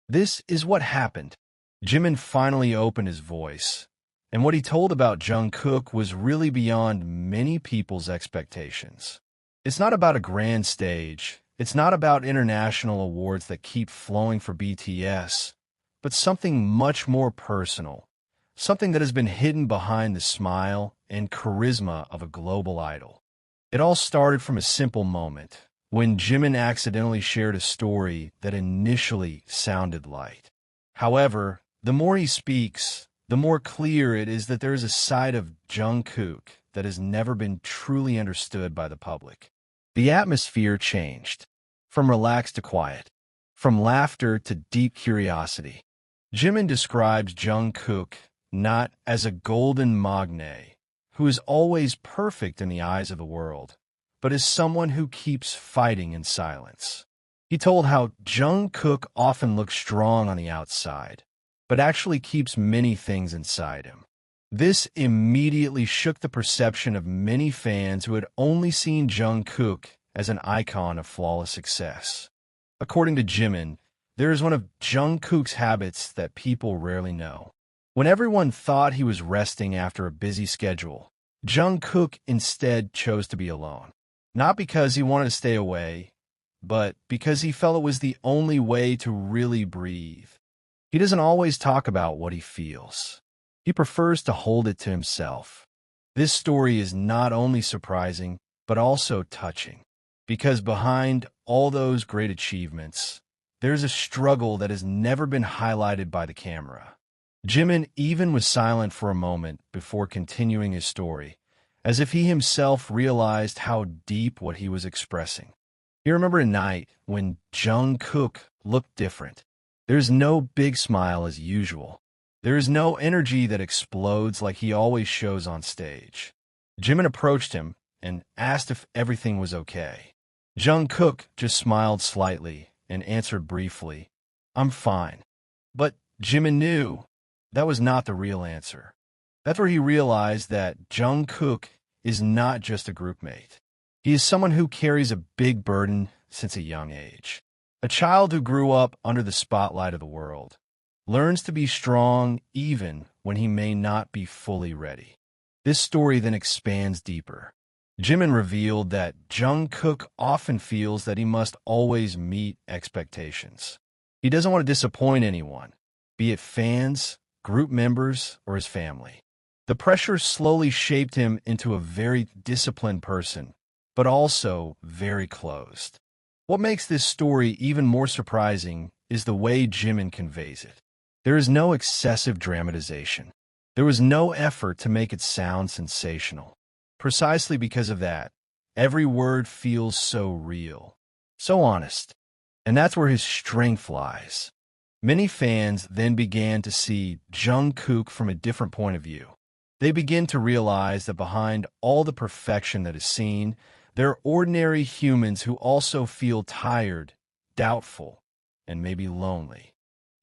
This is what happened. Jimin finally opened his voice, and what he told about Jungkook was really beyond many people's expectations. It's not about a grand stage, it's not about international awards that keep flowing for BTS, but something much more personal, something that has been hidden behind the smile and charisma of a global idol. It all started from a simple moment, when Jimin accidentally shared a story that initially sounded light. However, the more he speaks, the more clear it is that there is a side of Jungkook that has never been truly understood by the public. The atmosphere changed, from relaxed to quiet, from laughter to deep curiosity. Jimin describes Jungkook not as a golden magne, who is always perfect in the eyes of the world, but as someone who keeps fighting in silence. He told how Jungkook often looks strong on the outside, but actually keeps many things inside him. This immediately shook the perception of many fans who had only seen Jungkook as an icon of flawless success. According to Jimin, there is one of Jungkook's habits that people rarely know. When everyone thought he was resting after a busy schedule, Jungkook instead chose to be alone. Not because he wanted to stay away, but because he felt it was the only way to really breathe. He doesn't always talk about what he feels. He prefers to hold it to himself. This story is not only surprising, but also touching, because behind all those great achievements, there's a struggle that has never been highlighted by the camera. Jimin even was silent for a moment before continuing his story, as if he himself realized how deep what he was expressing. He remembered a night when Jungkook looked different. There's no big smile as usual. There is no energy that explodes like he always shows on stage. Jimin approached him and asked if everything was okay. Jungkook just smiled slightly and answered briefly, "I'm fine." But Jimin knew that was not the real answer. That's where he realized that Jungkook is not just a groupmate. He is someone who carries a big burden since a young age. A child who grew up under the spotlight of the world, learns to be strong even when he may not be fully ready. This story then expands deeper. Jimin revealed that Jungkook often feels that he must always meet expectations. He doesn't want to disappoint anyone, be it fans, group members, or his family. The pressure slowly shaped him into a very disciplined person, but also very closed. What makes this story even more surprising is the way Jimin conveys it. There is no excessive dramatization. There was no effort to make it sound sensational. Precisely because of that, every word feels so real, so honest. And that's where his strength lies. Many fans then began to see Jungkook from a different point of view. They begin to realize that behind all the perfection that is seen, there are ordinary humans who also feel tired, doubtful, and maybe lonely.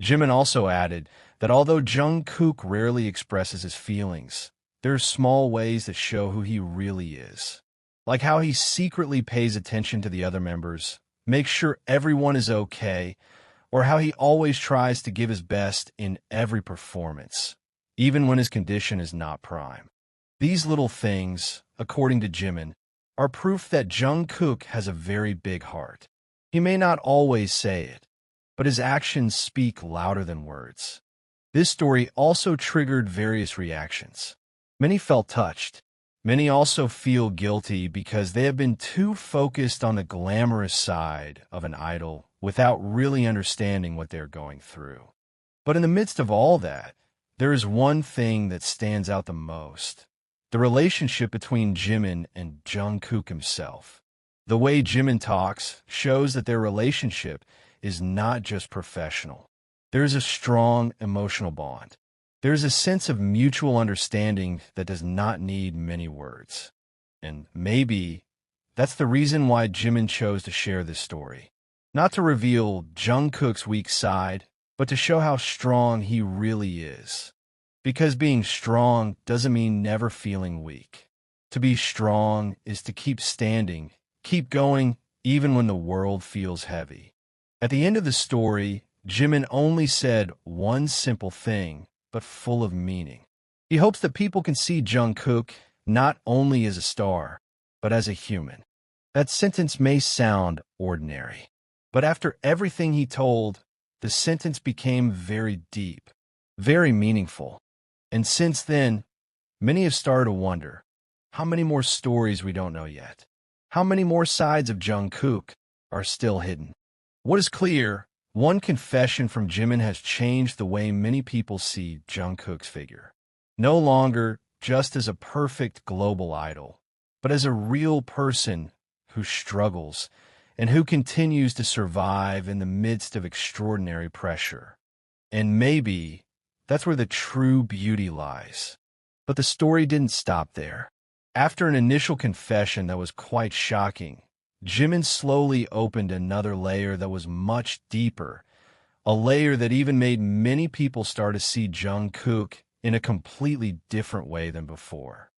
Jimin also added that although Jungkook rarely expresses his feelings, there are small ways that show who he really is. Like how he secretly pays attention to the other members, makes sure everyone is okay, or how he always tries to give his best in every performance, even when his condition is not prime. These little things, according to Jimin, are proof that Jungkook has a very big heart. He may not always say it, but his actions speak louder than words. This story also triggered various reactions. Many felt touched. Many also feel guilty because they have been too focused on the glamorous side of an idol without really understanding what they're going through. But in the midst of all that, there is one thing that stands out the most: the relationship between Jimin and Jungkook himself. The way Jimin talks shows that their relationship is not just professional. There is a strong emotional bond. There is a sense of mutual understanding that does not need many words. And maybe that's the reason why Jimin chose to share this story. Not to reveal Jungkook's weak side, but to show how strong he really is. Because being strong doesn't mean never feeling weak. To be strong is to keep standing, keep going, even when the world feels heavy. At the end of the story, Jimin only said one simple thing, but full of meaning. He hopes that people can see Jungkook not only as a star, but as a human. That sentence may sound ordinary, but after everything he told, the sentence became very deep, very meaningful. And since then, many have started to wonder, how many more stories we don't know yet? How many more sides of Jungkook are still hidden? What is clear, one confession from Jimin has changed the way many people see Jungkook's figure. No longer just as a perfect global idol, but as a real person who struggles and who continues to survive in the midst of extraordinary pressure. And maybe that's where the true beauty lies. But the story didn't stop there. After an initial confession that was quite shocking, Jimin slowly opened another layer that was much deeper, a layer that even made many people start to see Jungkook in a completely different way than before.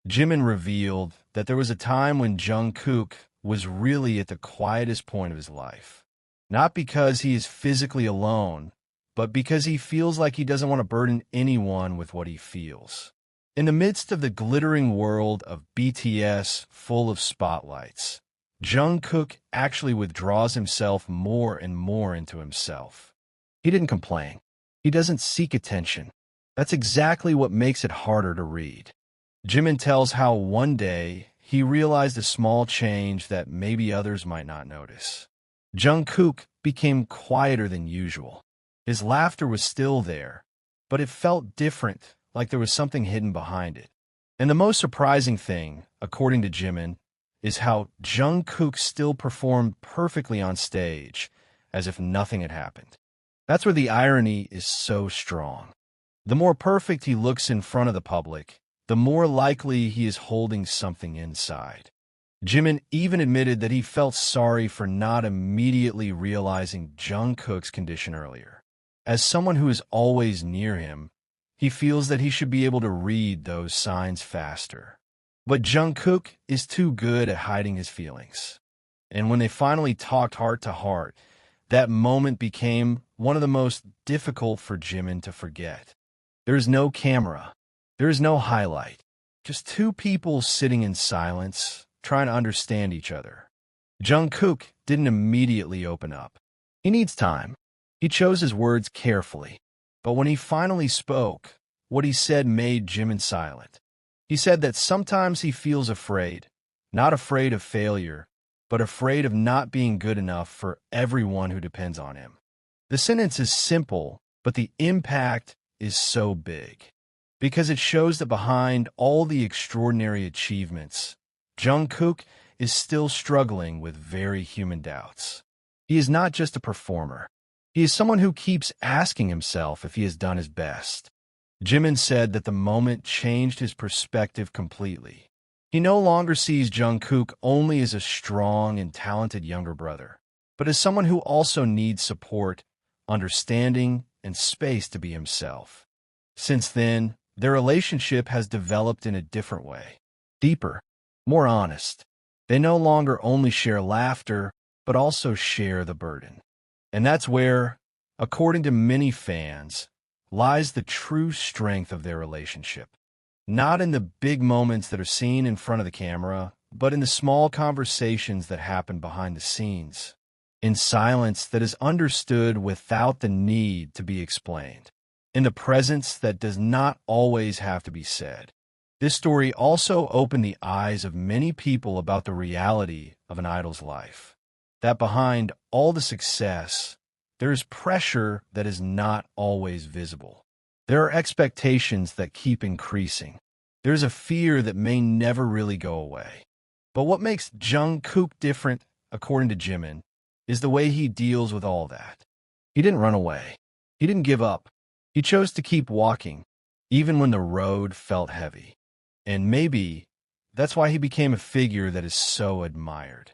Jimin revealed that there was a time when Jungkook was really at the quietest point of his life. Not because he is physically alone, but because he feels like he doesn't want to burden anyone with what he feels. In the midst of the glittering world of BTS full of spotlights, Jungkook actually withdraws himself more and more into himself. He didn't complain. He doesn't seek attention. That's exactly what makes it harder to read. Jimin tells how one day he realized a small change that maybe others might not notice. Jungkook became quieter than usual. His laughter was still there, but it felt different, like there was something hidden behind it. And the most surprising thing, according to Jimin, is how Jungkook still performed perfectly on stage, as if nothing had happened. That's where the irony is so strong. The more perfect he looks in front of the public, the more likely he is holding something inside. Jimin even admitted that he felt sorry for not immediately realizing Jungkook's condition earlier. As someone who is always near him, he feels that he should be able to read those signs faster. But Jungkook is too good at hiding his feelings. And when they finally talked heart to heart, that moment became one of the most difficult for Jimin to forget. There is no camera. There is no highlight. Just two people sitting in silence, trying to understand each other. Jungkook didn't immediately open up. He needs time. He chose his words carefully. But when he finally spoke, what he said made Jimin silent. He said that sometimes he feels afraid, not afraid of failure, but afraid of not being good enough for everyone who depends on him. The sentence is simple, but the impact is so big, because it shows that behind all the extraordinary achievements, Jungkook is still struggling with very human doubts. He is not just a performer. He is someone who keeps asking himself if he has done his best. Jimin said that the moment changed his perspective completely. He no longer sees Jungkook only as a strong and talented younger brother, but as someone who also needs support, understanding, and space to be himself. Since then, their relationship has developed in a different way. Deeper, more honest. They no longer only share laughter, but also share the burden. And that's where, according to many fans, lies the true strength of their relationship. Not in the big moments that are seen in front of the camera, but in the small conversations that happen behind the scenes. In silence that is understood without the need to be explained. In the presence that does not always have to be said. This story also opened the eyes of many people about the reality of an idol's life. That behind all the success, there is pressure that is not always visible. There are expectations that keep increasing. There's a fear that may never really go away. But what makes Jungkook different, according to Jimin, is the way he deals with all that. He didn't run away. He didn't give up. He chose to keep walking, even when the road felt heavy. And maybe that's why he became a figure that is so admired.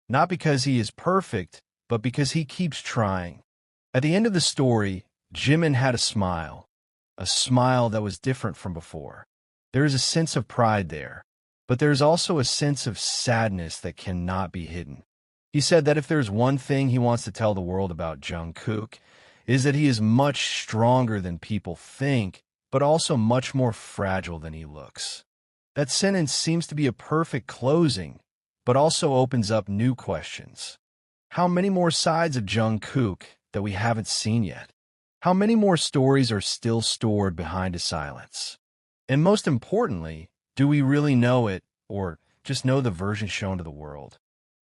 Not because he is perfect, but because he keeps trying. At the end of the story, Jimin had a smile that was different from before. There is a sense of pride there, but there is also a sense of sadness that cannot be hidden. He said that if there's one thing he wants to tell the world about Jungkook, is that he is much stronger than people think, but also much more fragile than he looks. That sentence seems to be a perfect closing, but also opens up new questions. How many more sides of Jungkook that we haven't seen yet? How many more stories are still stored behind a silence? And most importantly, do we really know it, or just know the version shown to the world?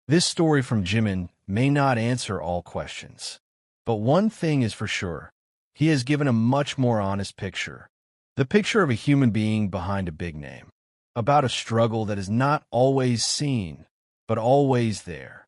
This story from Jimin may not answer all questions, but one thing is for sure. He has given a much more honest picture. The picture of a human being behind a big name. About a struggle that is not always seen, but always there.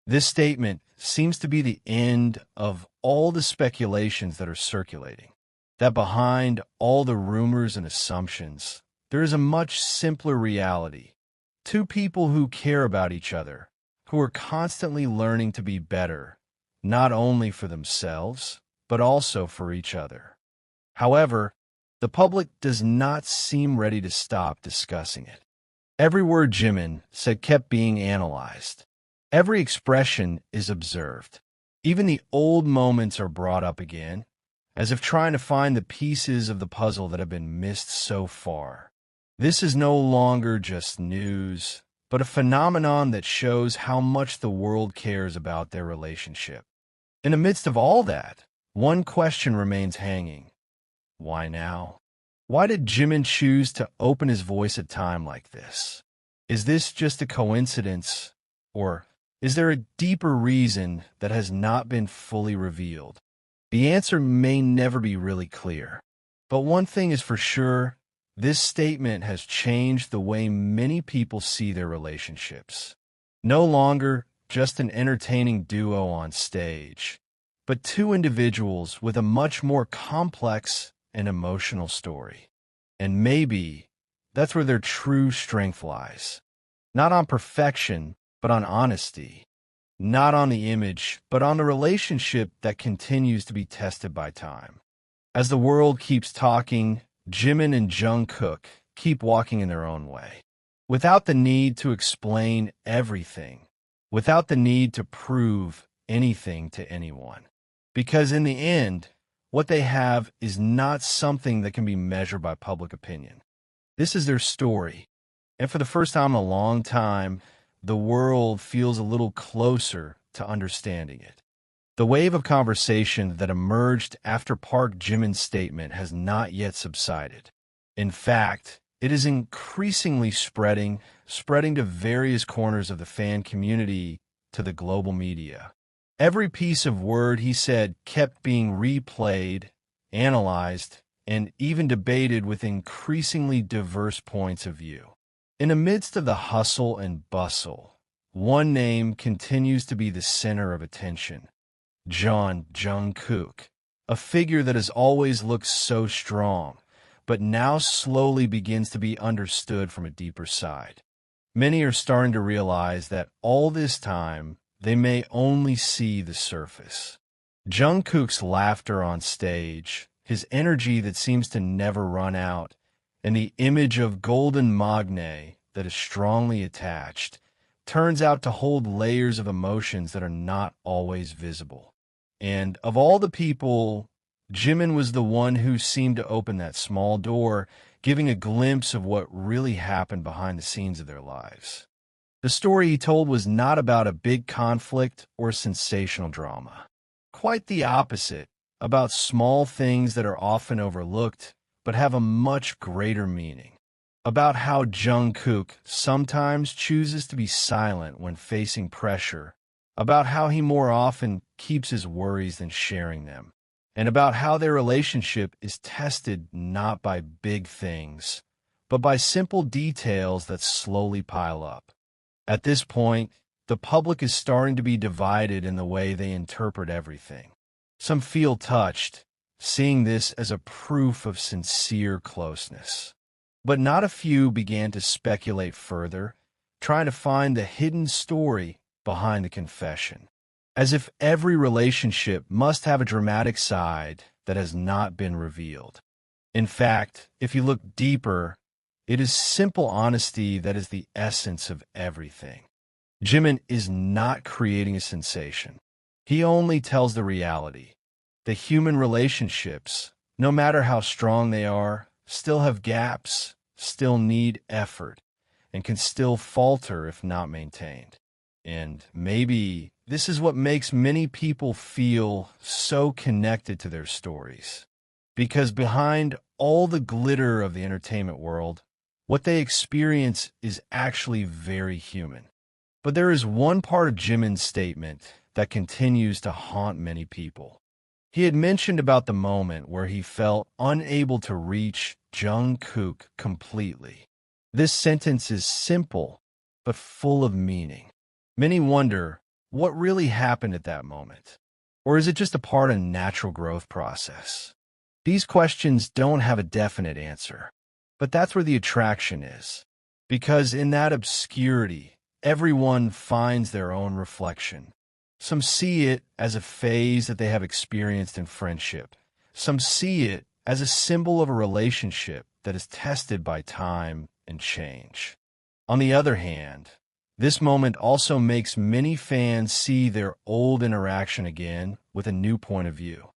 This statement seems to be the end of all the speculations that are circulating. That behind all the rumors and assumptions, there is a much simpler reality. Two people who care about each other, who are constantly learning to be better, not only for themselves, but also for each other. However, the public does not seem ready to stop discussing it. Every word Jimin said kept being analyzed. Every expression is observed. Even the old moments are brought up again. as if trying to find the pieces of the puzzle that have been missed so far. This is no longer just news, but a phenomenon that shows how much the world cares about their relationship. In the midst of all that, one question remains hanging. Why now? Why did Jimin choose to open his voice at a time like this? Is this just a coincidence, or is there a deeper reason that has not been fully revealed? The answer may never be really clear. But one thing is for sure, this statement has changed the way many people see their relationships. No longer just an entertaining duo on stage, but two individuals with a much more complex and emotional story. And maybe that's where their true strength lies. Not on perfection, but on honesty. Not on the image, but on the relationship that continues to be tested by time. As the world keeps talking, Jimin and Jungkook keep walking in their own way, without the need to explain everything, without the need to prove anything to anyone. Because in the end, what they have is not something that can be measured by public opinion. This is their story, and for the first time in a long time, the world feels a little closer to understanding it. The wave of conversation that emerged after Park Jimin's statement has not yet subsided. In fact, it is increasingly spreading to various corners of the fan community, to the global media. Every piece of word he said kept being replayed, analyzed, and even debated with increasingly diverse points of view. In the midst of the hustle and bustle, one name continues to be the center of attention. Jungkook, a figure that has always looked so strong, but now slowly begins to be understood from a deeper side. Many are starting to realize that all this time, they may only see the surface. Jungkook's laughter on stage, his energy that seems to never run out, and the image of golden magne that is strongly attached, turns out to hold layers of emotions that are not always visible. And of all the people, Jimin was the one who seemed to open that small door, giving a glimpse of what really happened behind the scenes of their lives. The story he told was not about a big conflict or sensational drama. Quite the opposite, about small things that are often overlooked but have a much greater meaning. About how Jungkook sometimes chooses to be silent when facing pressure, about how he more often keeps his worries than sharing them, and about how their relationship is tested not by big things, but by simple details that slowly pile up. At this point, the public is starting to be divided in the way they interpret everything. Some feel touched, seeing this as a proof of sincere closeness. But not a few began to speculate further, trying to find the hidden story behind the confession, as if every relationship must have a dramatic side that has not been revealed. In fact, if you look deeper, it is simple honesty that is the essence of everything. Jimin is not creating a sensation. He only tells the reality. The human relationships, no matter how strong they are, still have gaps, still need effort, and can still falter if not maintained. And maybe this is what makes many people feel so connected to their stories. Because behind all the glitter of the entertainment world, what they experience is actually very human. But there is one part of Jimin's statement that continues to haunt many people. He had mentioned about the moment where he felt unable to reach Jungkook completely. This sentence is simple, but full of meaning. Many wonder what really happened at that moment. Or is it just a part of a natural growth process? These questions don't have a definite answer, but that's where the attraction is. Because in that obscurity, everyone finds their own reflection. Some see it as a phase that they have experienced in friendship. Some see it as a symbol of a relationship that is tested by time and change. On the other hand, this moment also makes many fans see their old interaction again with a new point of view.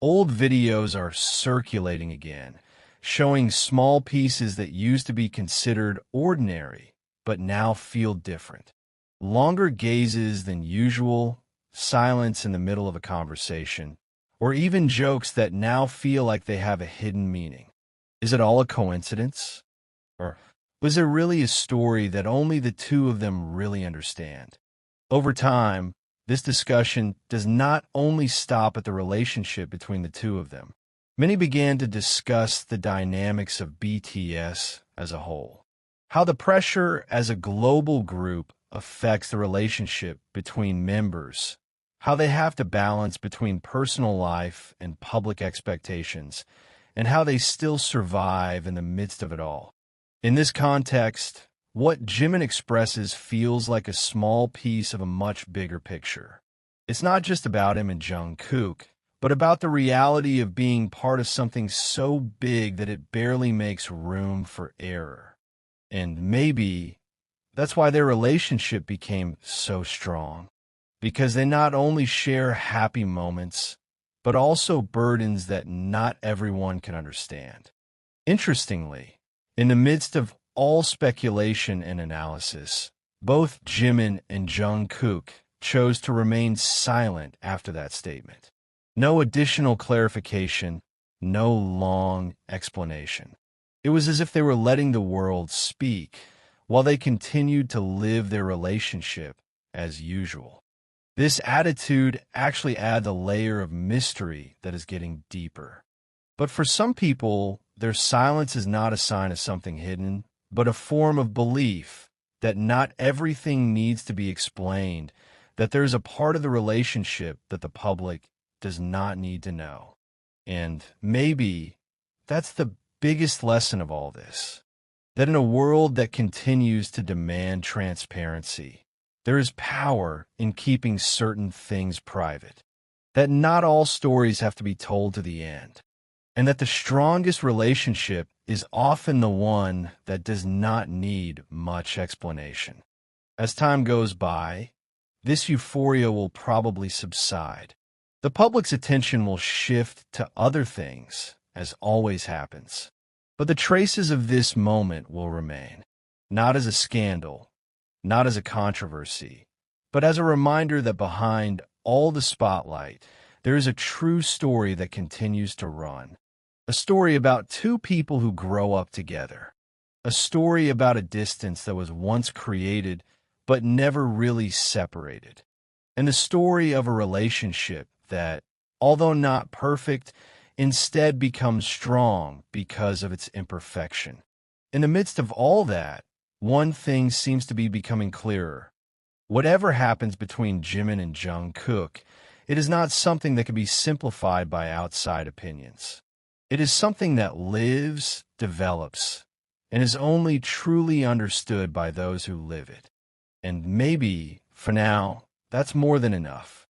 Old videos are circulating again, showing small pieces that used to be considered ordinary, but now feel different. Longer gazes than usual, silence in the middle of a conversation, or even jokes that now feel like they have a hidden meaning. Is it all a coincidence? Or was there really a story that only the two of them really understand? Over time, this discussion does not only stop at the relationship between the two of them. Many began to discuss the dynamics of BTS as a whole, how the pressure as a global group affects the relationship between members, how they have to balance between personal life and public expectations, and how they still survive in the midst of it all. In this context, what Jimin expresses feels like a small piece of a much bigger picture. It's not just about him and Jungkook, but about the reality of being part of something so big that it barely makes room for error. And maybe that's why their relationship became so strong, because they not only share happy moments, but also burdens that not everyone can understand. Interestingly, in the midst of all speculation and analysis, both Jimin and Jungkook chose to remain silent after that statement. No additional clarification, no long explanation. It was as if they were letting the world speak while they continued to live their relationship as usual. This attitude actually adds a layer of mystery that is getting deeper. But for some people, their silence is not a sign of something hidden, but a form of belief that not everything needs to be explained, that there's a part of the relationship that the public does not need to know. And maybe that's the biggest lesson of all this, that in a world that continues to demand transparency, there is power in keeping certain things private, that not all stories have to be told to the end, and that the strongest relationship is often the one that does not need much explanation. As time goes by, this euphoria will probably subside. The public's attention will shift to other things, as always happens. But the traces of this moment will remain, not as a scandal, not as a controversy, but as a reminder that behind all the spotlight, there is a true story that continues to run. A story about two people who grow up together. A story about a distance that was once created but never really separated. And the story of a relationship that, although not perfect, instead becomes strong because of its imperfection. In the midst of all that, one thing seems to be becoming clearer. Whatever happens between Jimin and Jungkook, it is not something that can be simplified by outside opinions. It is something that lives, develops, and is only truly understood by those who live it. And maybe, for now, that's more than enough.